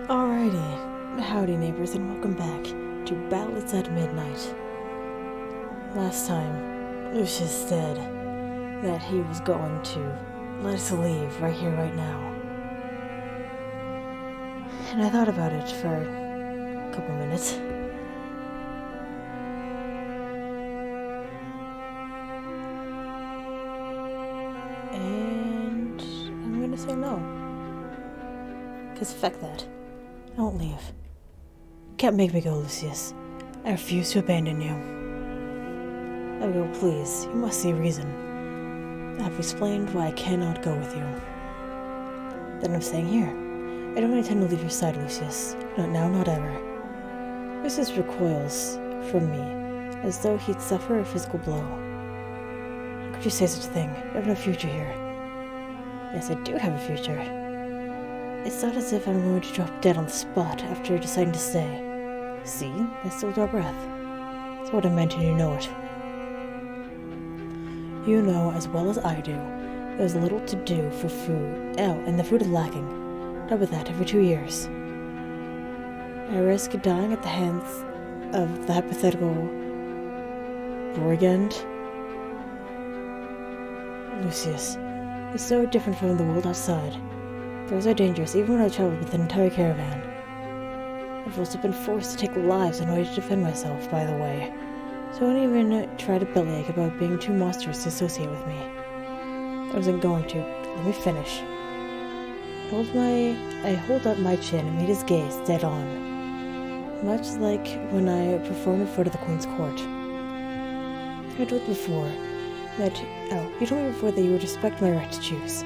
Alrighty, howdy neighbors and welcome back to Ballads at Midnight. Last time, Lucius said that he was going to let us leave right here, right now. And I thought about it for a couple minutes. And I'm gonna say no. 'Cause fuck that. I won't leave. You can't make me go, Lucius. I refuse to abandon you. Abigail, please, you must see reason. I've explained why I cannot go with you. Then I'm staying here. I don't intend to leave your side, Lucius. Not now, not ever. Lucius recoils from me, as though he'd suffer a physical blow. How could you say such a thing? I have no future here. Yes, I do have a future. It's not as if I'm going to drop dead on the spot after deciding to stay. See? I still draw breath. That's what I meant, and you know it. You know as well as I do, there's little to do for food. Oh, and the food is lacking. Not with that, every 2 years. I risk dying at the hands of the hypothetical brigand. Lucius is so different from the world outside. Those are dangerous, even when I traveled with an entire caravan. I've also been forced to take lives in order to defend myself, by the way. So don't even try to bellyache about being too monstrous to associate with me. I wasn't going to. Let me finish. I hold up my chin and meet his gaze dead on. Much like when I performed in front of the Queen's court. I told you before that you would respect my right to choose.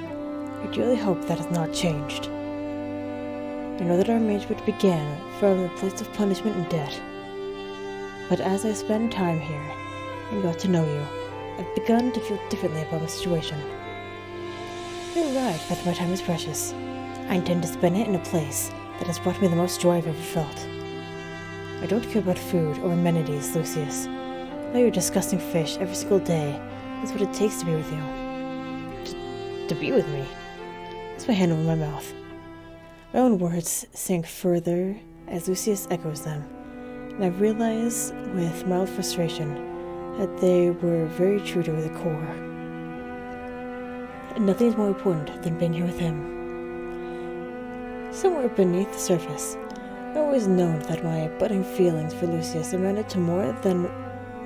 I dearly hope that has not changed. I know that our arrangement began from a place of punishment and debt. But as I spend time here and got to know you, I've begun to feel differently about my situation. You're right that my time is precious. I intend to spend it in a place that has brought me the most joy I've ever felt. I don't care about food or amenities, Lucius. Now you're disgusting fish every single day. That's what it takes to be with you. To be with me? That's my hand over my mouth. My own words sink further as Lucius echoes them, and I realize with mild frustration that they were very true to the core. And nothing is more important than being here with him. Somewhere beneath the surface, I always known that my budding feelings for Lucius amounted to more than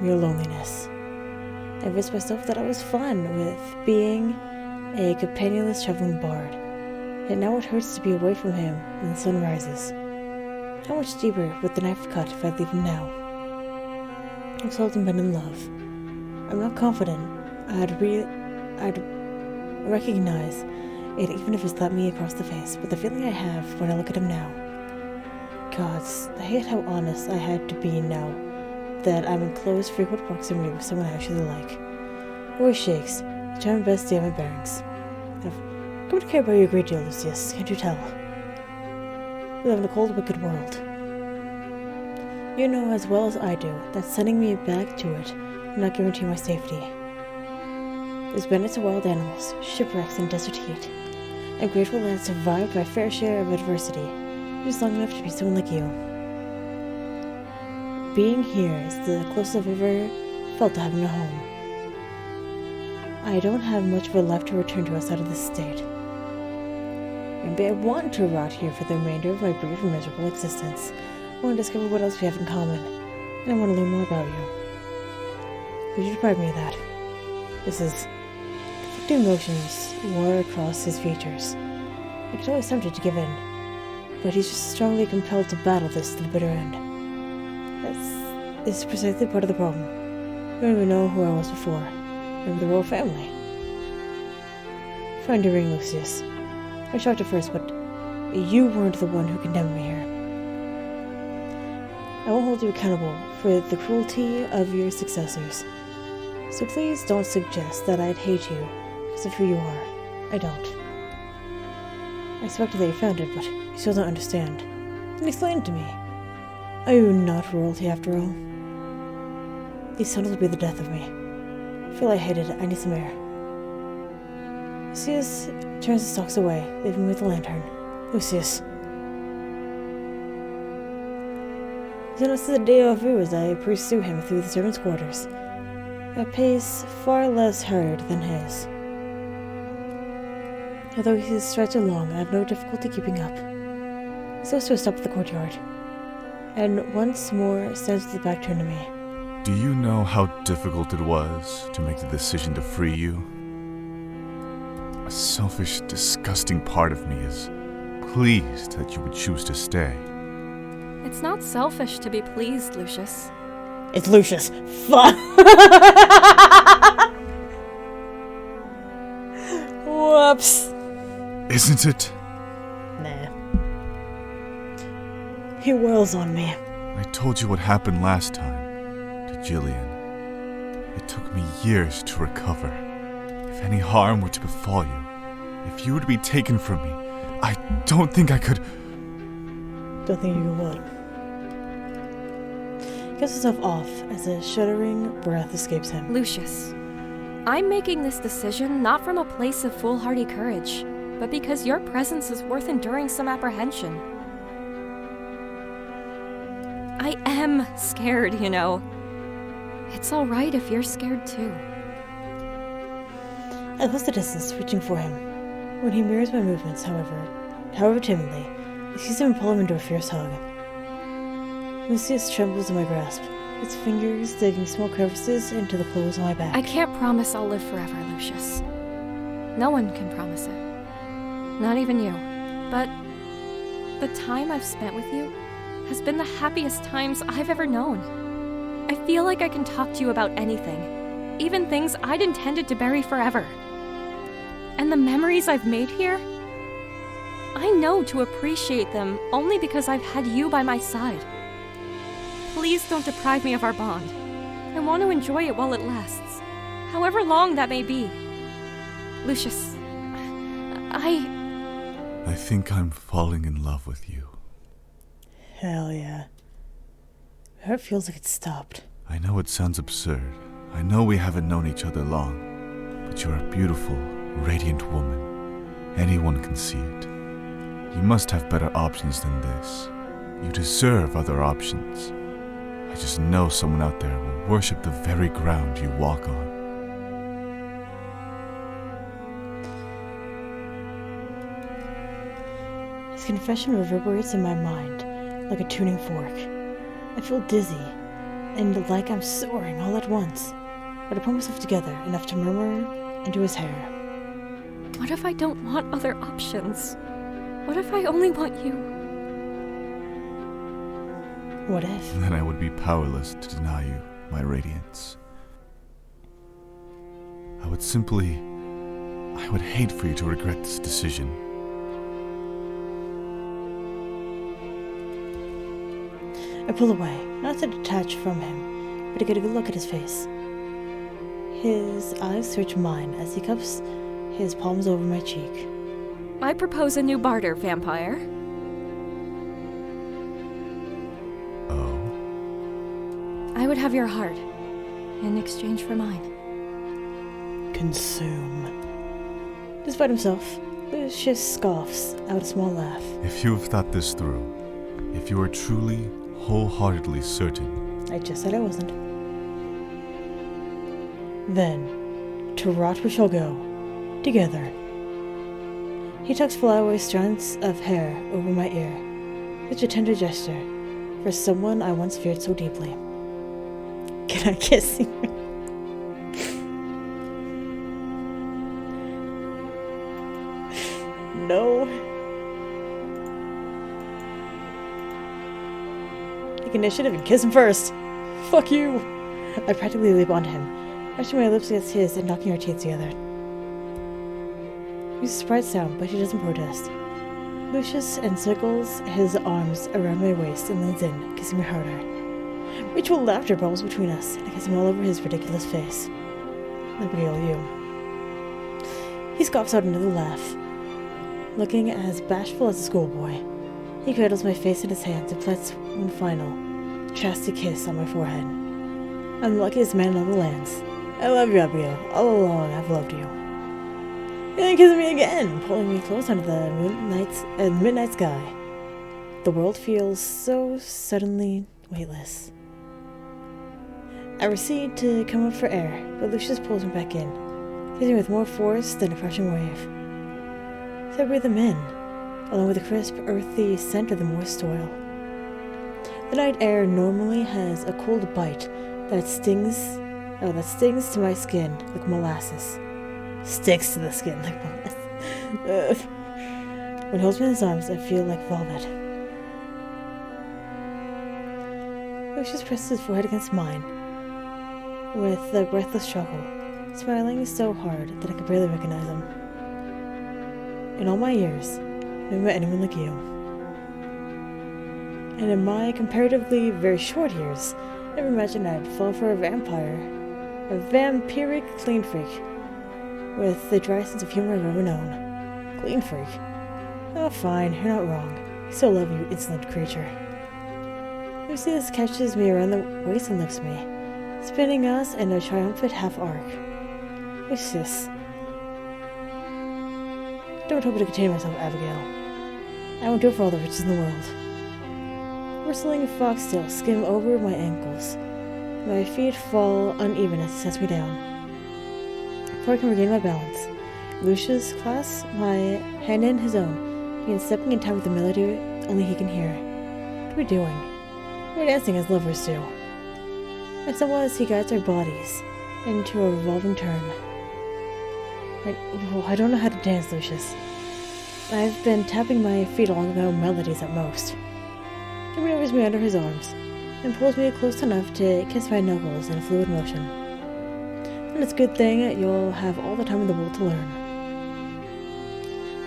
mere loneliness. I convinced myself that I was fine with being a companionless traveling bard. Yet now it hurts to be away from him when the sun rises. How much deeper would the knife cut if I leave him now? I've seldom been in love. I'm not confident I'd recognize it even if it slapped me across the face, but the feeling I have when I look at him now. Gods, I hate how honest I had to be now that I'm in close, frequent proximity with someone I actually like. My voice shakes, I try my best to stay on my bearings. I've come to care about you a great deal, Lucius, can't you tell? We live in a cold, wicked world. You know as well as I do that sending me back to it will not guarantee my safety. There's bandits of wild animals, shipwrecks, and desert heat. I'm grateful that I've survived my fair share of adversity, just long enough to be someone like you. Being here is the closest I've ever felt to having a home. I don't have much of a life to return to outside of this state. Maybe I want to rot here for the remainder of my brief and miserable existence. I want to discover what else we have in common, and I want to learn more about you. Could you deprive me of that? Conflicting emotions wore across his features. I get always tempted to give in, but he's just strongly compelled to battle this to the bitter end. This is precisely part of the problem. I don't even know who I was before. Remember the royal family. Find your ring, Lucius. I was shocked at first, but you weren't the one who condemned me here. I won't hold you accountable for the cruelty of your successors. So please don't suggest that I'd hate you because of who you are. I don't. I expected that you found it, but you still don't understand. Then explain it to me. Are you not royalty after all? These tunnels will be the death of me. I feel lightheaded. I need some air. Lucius turns the stalks away, leaving me with the lantern. Lucius. He notices a deja vu as I pursue him through the servants' quarters, at a pace far less hurried than his. Although he strides along, I have no difficulty keeping up. He goes to a stop at the courtyard, and once more stands with his back turned to me. Do you know how difficult it was to make the decision to free you? A selfish, disgusting part of me is pleased that you would choose to stay. It's not selfish to be pleased, Lucius. It's Lucius. Fuck! Whoops. Isn't it? Nah. He whirls on me. I told you what happened last time to Jillian. It took me years to recover. If any harm were to befall you, if you were to be taken from me, I don't think I could... Don't think you would. He gets himself off as a shuddering breath escapes him. Lucius, I'm making this decision not from a place of foolhardy courage, but because your presence is worth enduring some apprehension. I am scared, you know. It's all right if you're scared too. I close the distance, reaching for him. When he mirrors my movements, however timidly, I seize him and pull him into a fierce hug. Lucius trembles in my grasp, its fingers digging small crevices into the clothes on my back. I can't promise I'll live forever, Lucius. No one can promise it. Not even you. But the time I've spent with you has been the happiest times I've ever known. I feel like I can talk to you about anything, even things I'd intended to bury forever. And the memories I've made here, I know to appreciate them only because I've had you by my side. Please don't deprive me of our bond. I want to enjoy it while it lasts, however long that may be. Lucius, I think I'm falling in love with you. Hell yeah. My heart feels like it's stopped. I know it sounds absurd. I know we haven't known each other long, but you're a beautiful, radiant woman. Anyone can see it. You must have better options than this. You deserve other options. I just know someone out there will worship the very ground you walk on. His confession reverberates in my mind like a tuning fork. I feel dizzy and like I'm soaring all at once, but I pull myself together enough to murmur into his hair. what if I don't want other options? What if I only want you? What if? Then I would be powerless to deny you my radiance. I would hate for you to regret this decision. I pull away, not to detach from him, but to get a good look at his face. His eyes search mine as he cups his palms over my cheek. I propose a new barter, vampire. Oh? I would have your heart in exchange for mine. Consume. Despite himself, Lucius scoffs out a small laugh. If you have thought this through, if you are truly, wholeheartedly certain... I just said I wasn't. Then, to rot we shall go, together. He tucks flyaway strands of hair over my ear, such a tender gesture, for someone I once feared so deeply. Can I kiss you? No. Take initiative and kiss him first. Fuck you. I practically leap onto him, brushing my lips against his and knocking our teeth together. He's a surprised sound, but he doesn't protest. Lucius encircles his arms around my waist and leans in, kissing me harder. Mutual laughter bubbles between us, and I kiss him all over his ridiculous face. Like we all you. He scoffs out another laugh, looking as bashful as a schoolboy. He cradles my face in his hands and plants one final, chastity kiss on my forehead. I'm the luckiest man on the lands. I love you, Abigail. All along, I've loved you. And then kissing me again, pulling me close under the midnight sky. The world feels so suddenly weightless. I proceed to come up for air, but Lucius pulls me back in, hitting me with more force than a crushing wave. So I breathe them in, along with the crisp, earthy scent of the moist soil. The night air normally has a cold bite that stings to my skin like molasses. Sticks to the skin like molasses. When he holds me in his arms, I feel like velvet. Lucius presses his forehead against mine with a breathless chuckle, smiling so hard that I could barely recognize him. In all my years, I've never met anyone like you. And in my comparatively very short years, I never imagined I'd fall for a vampiric clean freak with the dry sense of humor I've ever known. Clean freak? Oh, fine, you're not wrong. I still love you, insolent creature. Lucius catches me around the waist and lifts me, spinning us in a triumphant half-arc. Lucius. Don't hope to contain myself, Abigail. I won't do it for all the riches in the world. Bristling foxtails skim over my ankles. My feet fall uneven as he sets me down. Before I can regain my balance, Lucius clasps my hand in his own, begins stepping in time with the melody only he can hear. What are we doing? We're dancing as lovers do. And so as he guides our bodies into a revolving turn. I don't know how to dance, Lucius. I've been tapping my feet along my own melodies at most. He maneuvers me under his arms and pulls me close enough to kiss my knuckles in a fluid motion. And it's a good thing you'll have all the time in the world to learn.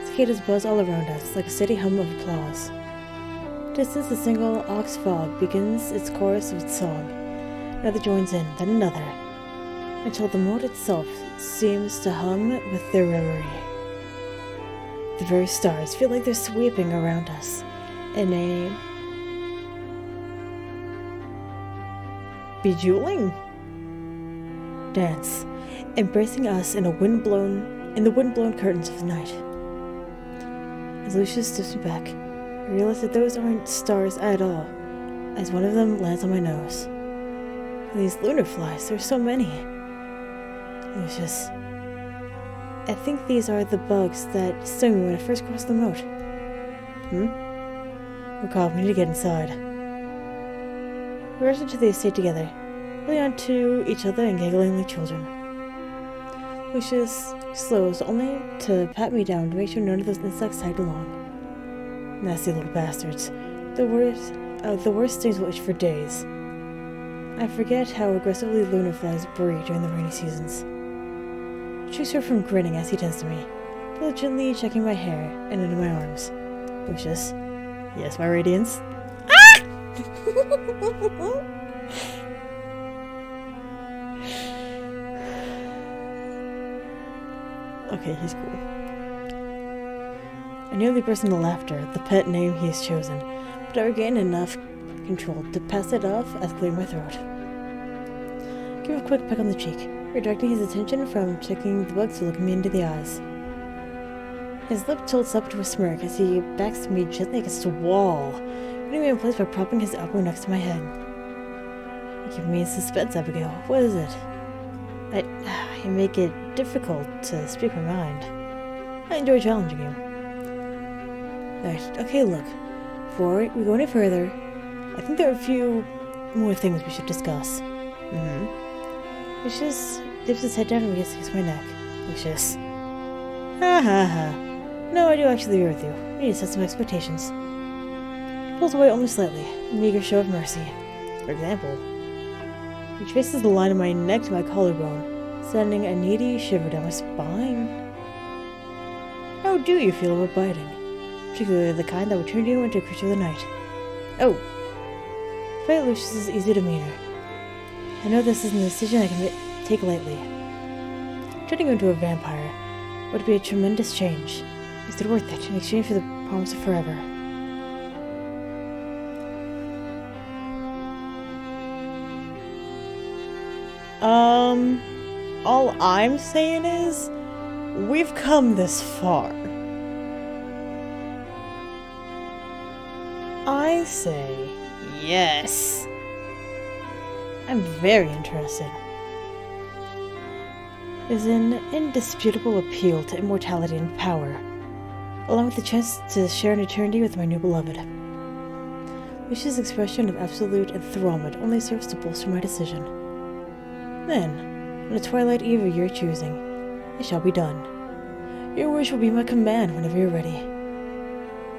Cicadas buzz all around us like a steady hum of applause. Distance, the single ox frog begins its chorus of its song. Another joins in, then another, until the moat itself seems to hum with their reverie. The very stars feel like they're sweeping around us in a bejeweling dance, embracing us in the wind-blown curtains of the night. As Lucius steps me back, I realize that those aren't stars at all, as one of them lands on my nose. And these lunar flies, there's so many. Lucius, I think these are the bugs that stung me when I first crossed the moat. Recall, we need to get inside. We rush into the estate together, holding on to each other and giggling like children. Lucius slows only to pat me down to make sure none of those insects tag along. Nasty little bastards. The worst stings will itch for days. I forget how aggressively lunar flies breed during the rainy seasons. It restricts her from grinning as he tends to me, diligently checking my hair and into my arms. Lucius. Yes, my radiance. Ah! Okay, he's cool. I nearly burst into laughter, the pet name he has chosen, but I regained enough control to pass it off as clearing my throat. Give a quick peck on the cheek, redirecting his attention from checking the bugs to looking me into the eyes. His lip tilts up to a smirk as he backs me gently against a wall, putting me in place by propping his elbow next to my head. You keep me in suspense, Abigail. What is it? You make it difficult to speak my mind. I enjoy challenging you. Right, okay, look. Before we go any further, I think there are a few more things we should discuss. Lucius dips his head down and begins to kiss my neck. Lucius. Ha ha ha. No, I do actually agree with you. We need to set some expectations. He pulls away only slightly, a meager show of mercy. For example, he traces the line of my neck to my collarbone, sending a needy shiver down my spine. How do you feel about biting? Particularly the kind that would turn you into a creature of the night. Oh! Despite Lucius's easy demeanor, I know this isn't a decision I can take lightly. Turning you into a vampire would be a tremendous change. Is it worth it in exchange for the promise of forever? All I'm saying is, we've come this far. I say yes. I'm very interested. There's an indisputable appeal to immortality and power, along with the chance to share an eternity with my new beloved. Lucia's expression of absolute enthrallment only serves to bolster my decision. Then, on the twilight eve of your choosing, it shall be done. Your wish will be my command whenever you're ready.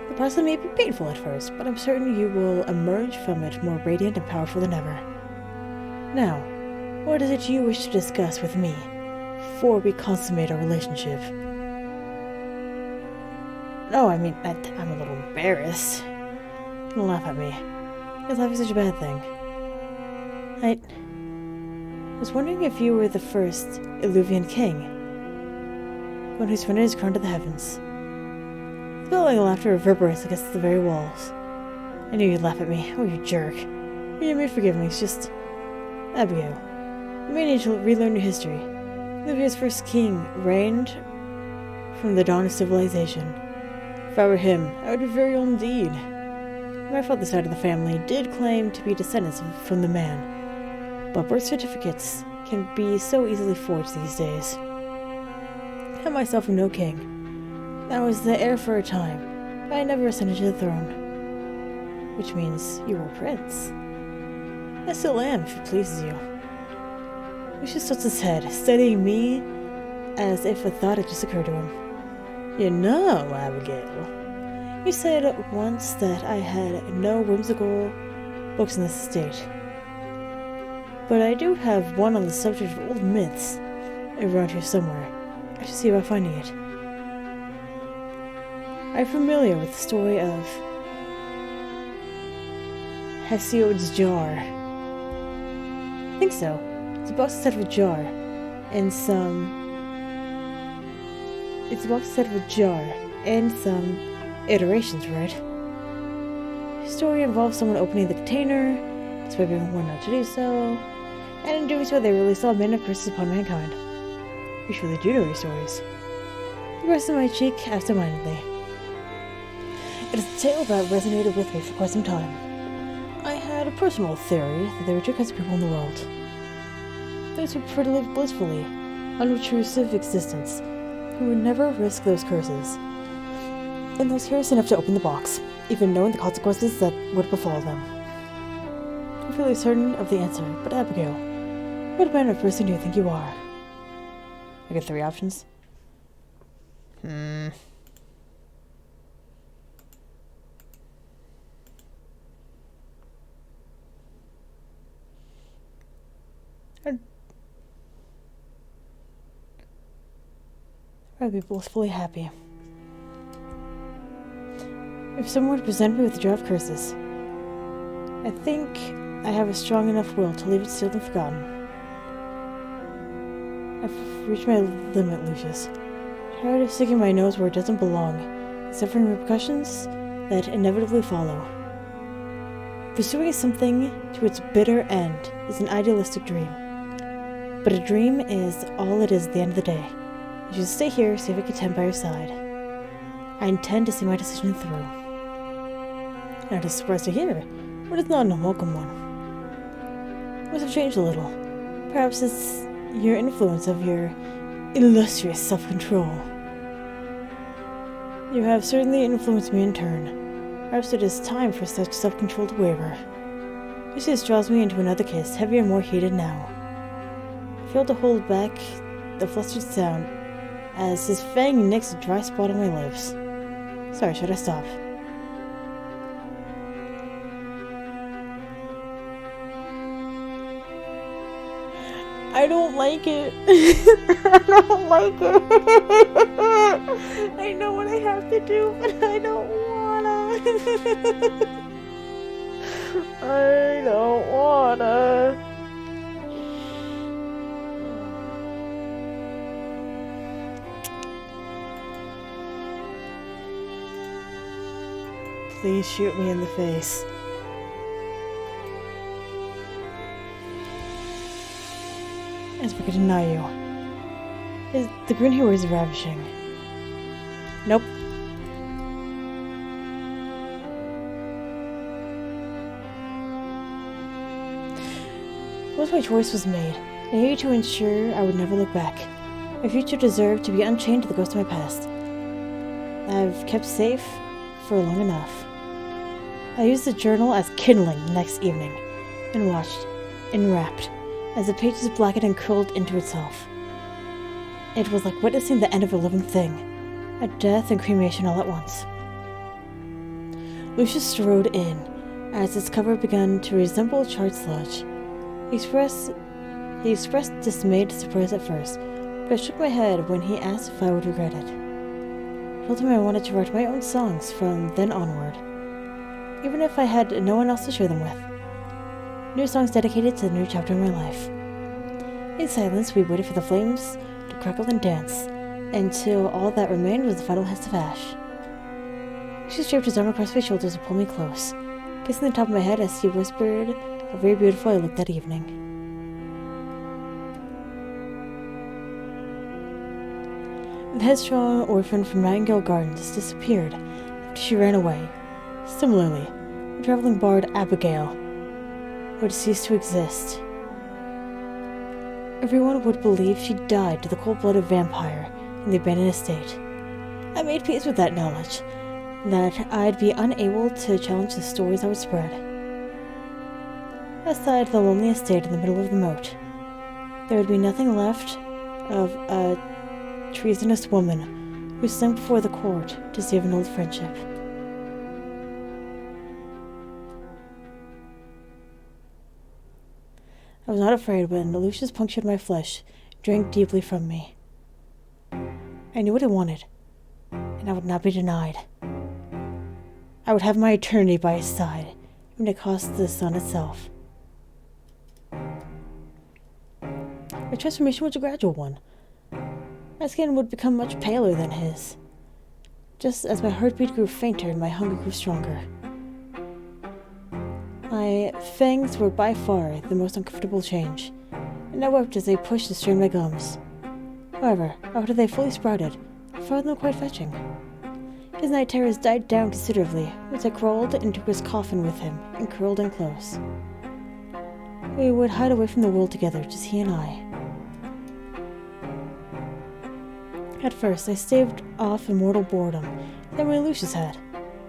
The process may be painful at first, but I'm certain you will emerge from it more radiant and powerful than ever. Now, what is it you wish to discuss with me before we consummate our relationship? No, I mean, I'm a little embarrassed. Don't laugh at me. Is laughing such a bad thing? I was wondering if you were the first Illuvian king, one who surrendered his crown to the heavens. The bellowing laughter reverberates against the very walls. I knew you'd laugh at me. Oh, you jerk. You may forgive me, it's just... Abigail, you may need to relearn your history. Illuvia's first king reigned from the dawn of civilization. If I were him, I would be very old indeed. My father's side of the family did claim to be descendants from the man, but birth certificates can be so easily forged these days. I myself am no king. I was the heir for a time, but I never ascended to the throne. Which means you were a prince. I still am, if it pleases you. Lucius tilts his head, studying me as if a thought had just occurred to him. You know, Abigail, you said once that I had no whimsical books in this estate. But I do have one on the subject of old myths around here somewhere. I should see about finding it. I'm familiar with the story of Hesiod's jar. I think so. It's a box instead of a jar, and It's a box instead of a jar, and some iterations, right? The story involves someone opening the container, despite being warned not to do so, and in doing so, they release all manner of curses upon mankind. You surely do know your stories. He rested my cheek absentmindedly. It is a tale that resonated with me for quite some time. I had a personal theory that there were two kinds of people in the world. Those who prefer to live blissfully, unobtrusive existence, who would never risk those curses, and those curious enough to open the box, even knowing the consequences that would befall them. I'm fairly certain of the answer, but Abigail, what kind of person do you think you are? I get 3 options. I'd be blissfully happy. If someone would present me with a jar of curses, I think I have a strong enough will to leave it sealed and forgotten. I've reached my limit, Lucius. Tired of sticking my nose where it doesn't belong, and suffering repercussions that inevitably follow. Pursuing something to its bitter end is an idealistic dream. But a dream is all it is at the end of the day. I should stay here, see if I can tend by your side. I intend to see my decision through. Not as surprised to hear, but it's not an unwelcome one. Things have changed a little. Perhaps it's your influence of your illustrious self-control. You have certainly influenced me in turn. Perhaps it is time for such self-control to waver. Lucius draws me into another kiss, heavier and more heated now. I fail to hold back the flustered sound as his fang nicks a dry spot on my lips. Sorry, should I stop? I don't like it. I don't like it. I know what I have to do, but I don't wanna. I don't wanna. Please shoot me in the face. As we could deny you. The green hero is ravishing. Nope. Once my choice was made, I needed to ensure I would never look back. My future deserved to be unchained to the ghost of my past. I've kept safe for long enough. I used the journal as kindling the next evening, and watched, enwrapped, as the pages blackened and curled into itself. It was like witnessing the end of a living thing, a death and cremation all at once. Lucius strode in, as its cover began to resemble charred sludge. He expressed dismayed surprise at first, but I shook my head when he asked if I would regret it. I told him I wanted to write my own songs from then onward, even if I had no one else to share them with. New songs dedicated to the new chapter in my life. In silence, we waited for the flames to crackle and dance, until all that remained was the final hiss of ash. She draped his arm across my shoulders and pulled me close, kissing the top of my head as he whispered how very beautiful I looked that evening. The headstrong orphan from Nightingale Gardens disappeared after she ran away. Similarly, the traveling bard Abigail would cease to exist. Everyone would believe she died to the cold-blooded vampire in the abandoned estate. I made peace with that knowledge, that I'd be unable to challenge the stories I would spread. Outside the lonely estate in the middle of the moat, there would be nothing left of a treasonous woman who sunk before the court to save an old friendship. I was not afraid when Lucius punctured my flesh, drank deeply from me. I knew what I wanted, and I would not be denied. I would have my eternity by his side, even if it cost the sun itself. My transformation was a gradual one. My skin would become much paler than his, just as my heartbeat grew fainter and my hunger grew stronger. My fangs were by far the most uncomfortable change, and I wept as they pushed to strain my gums. However, after they fully sprouted, I found them quite fetching. His night terrors died down considerably once I crawled into his coffin with him and curled in close. We would hide away from the world together, just he and I. At first, I staved off immortal boredom that way Lucius had,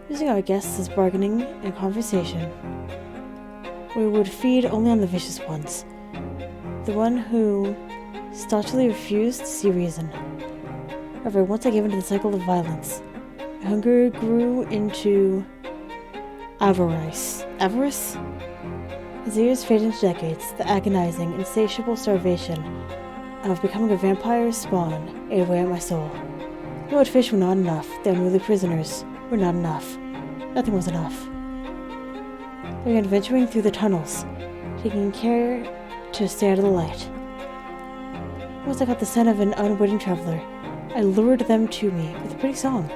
using our guests as bargaining and conversation. We would feed only on the vicious ones, the one who staunchly refused to see reason. However, once I gave into the cycle of violence, my hunger grew into avarice. Avarice? As the years faded into decades, the agonizing, insatiable starvation of becoming a vampire spawn ate away at my soul. The old fish were not enough. The unruly prisoners were not enough. Nothing was enough. I began venturing through the tunnels, taking care to stay out of the light. Once I caught the scent of an unwitting traveler, I lured them to me with a pretty song,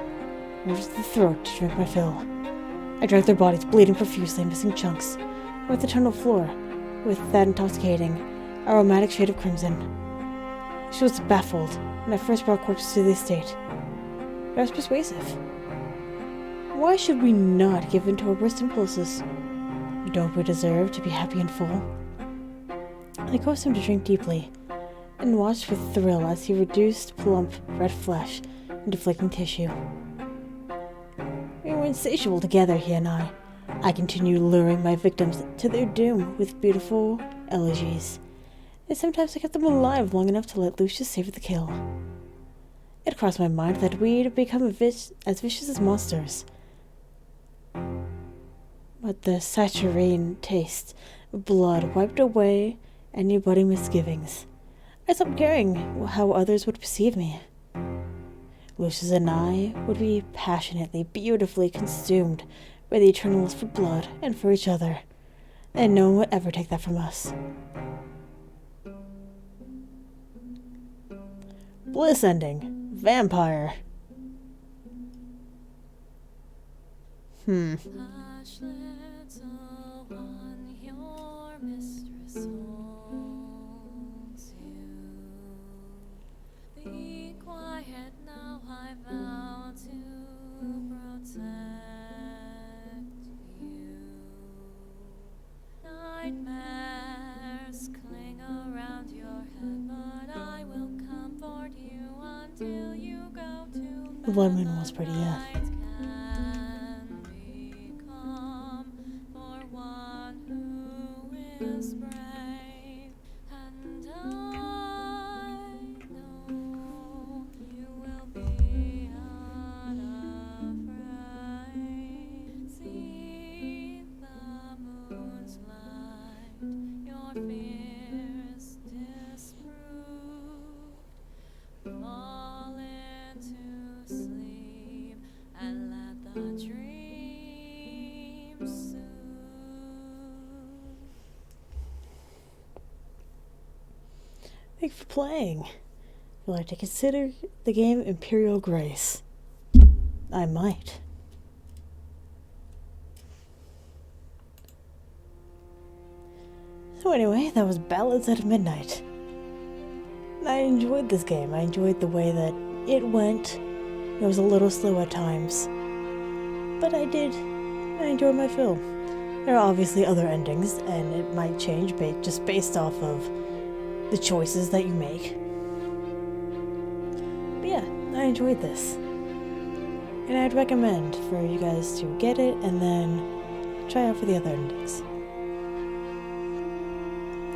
and reached the throat to drink my fill. I dragged their bodies, bleeding profusely, missing chunks, over the tunnel floor with that intoxicating, aromatic shade of crimson. She was baffled when I first brought corpses to the estate, but I was persuasive. Why should we not give in to our worst impulses? Don't we deserve to be happy and full? I coaxed him to drink deeply, and watched with thrill as he reduced plump, red flesh into flaking tissue. We were insatiable together, he and I. I continued luring my victims to their doom with beautiful elegies, and sometimes I kept them alive long enough to let Lucius savor the kill. It crossed my mind that we'd become as vicious as monsters. But the saccharine taste of blood wiped away any budding misgivings. I stopped caring how others would perceive me. Lucius and I would be passionately, beautifully consumed by the eternal lust for blood and for each other, and no one would ever take that from us. Bliss ending. Vampire. Hush, little one, your mistress holds you. Be quiet now, I vow to protect you. Nightmares come. The blood moon was pretty, yeah. Thank you for playing. If you'd like to consider the game Imperial Grace, I might. So anyway, that was Ballads at Midnight. I enjoyed this game. I enjoyed the way that it went. It was a little slow at times, but I enjoyed my fill. There are obviously other endings, and it might change just based off of the choices that you make. But yeah, I enjoyed this. And I'd recommend for you guys to get it and then try out for the other endings.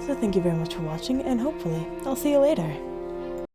So thank you very much for watching, and hopefully I'll see you later.